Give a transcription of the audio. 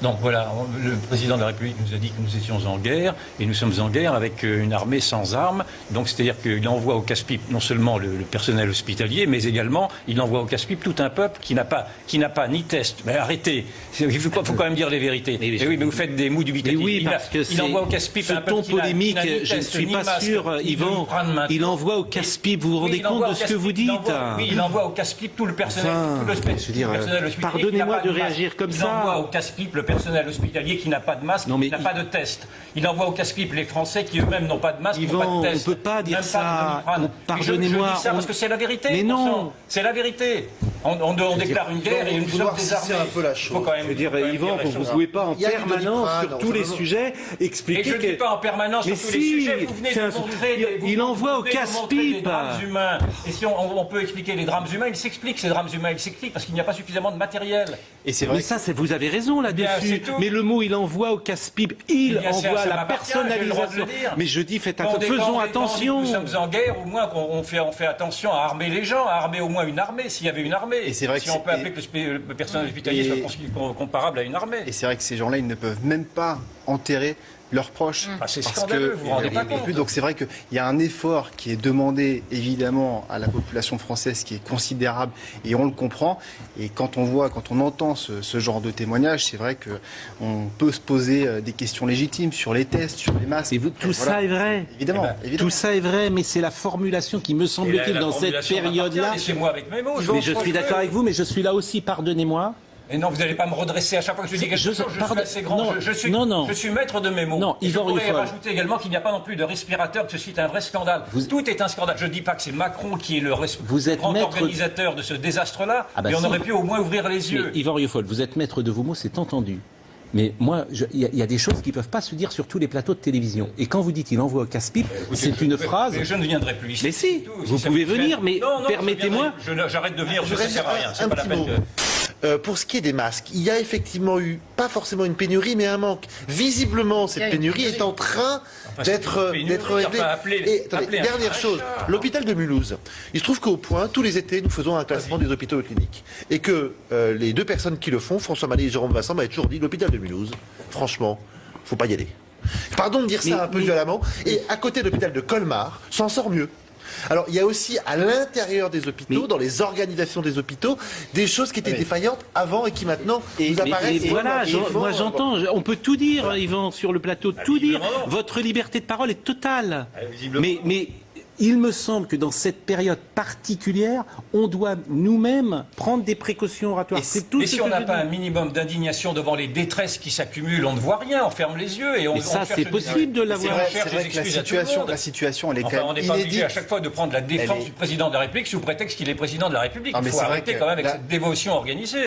Donc voilà, le président de la République nous a dit que nous étions en guerre, et nous sommes en guerre avec une armée sans armes. Donc c'est-à-dire qu'il envoie au casse-pipe non seulement le personnel hospitalier, mais également il envoie au casse-pipe tout un peuple qui n'a pas ni test. Mais arrêtez, il faut quand même dire les vérités. Mais oui, mais vous faites des mots dubitatifs. Oui, parce que il envoie au casse-pipe ce ton polémique, je ne suis pas sûr, Yvan. Il envoie au casse-pipe, vous vous rendez compte de ce que vous dites? Oui, il envoie au casse-pipe tout le personnel, hospitalier. Pardonnez-moi de réagir comme ça. Il envoie au casse-pipe le personnel hospitalier qui n'a pas de masque, qui n'a pas de test. Il envoie au casse-pipe les Français qui eux-mêmes n'ont pas de masque, n'ont pas de test. On ne peut pas dire ça. Pardonnez-moi. Je dis ça parce que c'est la vérité. Mais non. C'est la vérité. On déclare une guerre et une sorte désarmée. Un peu la chose. Je veux dire, Yvan, vous ne jouez pas en permanence sur tous les sujets. Expliquez que... je ne dis pas en permanence sur tous les sujets. Vous venez de montrer... Il envoie au casse-pipe. drames humains. Et si on peut expliquer les drames humains, il s'explique ces drames humains. Il s'explique parce qu'il n'y a pas suffisamment de matériel. Et c'est vrai. Mais ça, vous avez raison là-dessus. Mais le mot, il envoie au casse-pipe. Il envoie la personnalisation. Mais je dis, faisons attention. Nous sommes en guerre, au moins on fait attention à armer les gens, à armer au moins une armée, s'il y avait une armée. Et c'est vrai si on peut appeler que le personnel hospitalier soit comparable à une armée. Et c'est vrai que ces gens-là, ils ne peuvent même pas enterrer leurs proches. C'est scandaleux, vous vous rendez pas compte. Donc c'est vrai qu'il y a un effort qui est demandé évidemment à la population française qui est considérable et on le comprend. Et quand on entend ce genre de témoignage, c'est vrai qu'on peut se poser des questions légitimes sur les tests, sur les masques. Et tout ça est vrai. Évidemment, Tout ça est vrai, mais c'est la formulation qui me semble-t-il dans cette période-là. Laissez-moi avec mes mots. Mais je suis d'accord avec vous, mais je suis là aussi, pardonnez-moi. Et non, vous n'allez pas me redresser à chaque fois que je dis quelque chose. Je suis assez grand. Je suis maître de mes mots. Non, je pourrais rajouter également qu'il n'y a pas non plus de respirateur, que ceci est un vrai scandale. Tout est un scandale. Je ne dis pas que c'est Macron qui est le grand organisateur de ce désastre-là, mais on aurait pu au moins ouvrir les yeux. Yvan Rieufol, vous êtes maître de vos mots, c'est entendu. Mais moi, il y a des choses qui ne peuvent pas se dire sur tous les plateaux de télévision. Et quand vous dites il envoie au casse-pipe, c'est une phrase... Mais je ne viendrai plus ici. Mais si, vous pouvez venir, mais permettez-moi... J'arrête de venir, ça ne sert à rien. C'est pas la peine pour ce qui est des masques, il y a effectivement eu, pas forcément une pénurie, mais un manque. Visiblement, cette pénurie est en train d'être réglée. Dernière chose, l'hôpital de Mulhouse. Il se trouve qu'au Point, tous les étés, nous faisons un classement des hôpitaux et cliniques. Et que les deux personnes qui le font, François Mallet et Jérôme Vincent, m'avaient toujours dit, l'hôpital de Mulhouse, franchement, faut pas y aller. Pardon de dire ça un peu violemment. Et à côté de l'hôpital de Colmar, s'en sort mieux. Alors, il y a aussi à l'intérieur des hôpitaux, dans les organisations des hôpitaux, des choses qui étaient défaillantes avant et qui maintenant nous apparaissent. Et voilà, moi j'entends, on peut tout dire, Yvan, sur le plateau, tout dire. Votre liberté de parole est totale. Mais il me semble que dans cette période particulière, on doit nous-mêmes prendre des précautions oratoires. Mais si on n'a pas un minimum d'indignation devant les détresses qui s'accumulent, on ne voit rien, on ferme les yeux et on ça, c'est possible de l'avoir. C'est vrai que la situation, elle est quand même on n'est pas obligé à chaque fois de prendre la défense du président de la République sous prétexte qu'il est président de la République. Il faut arrêter quand même avec cette dévotion organisée.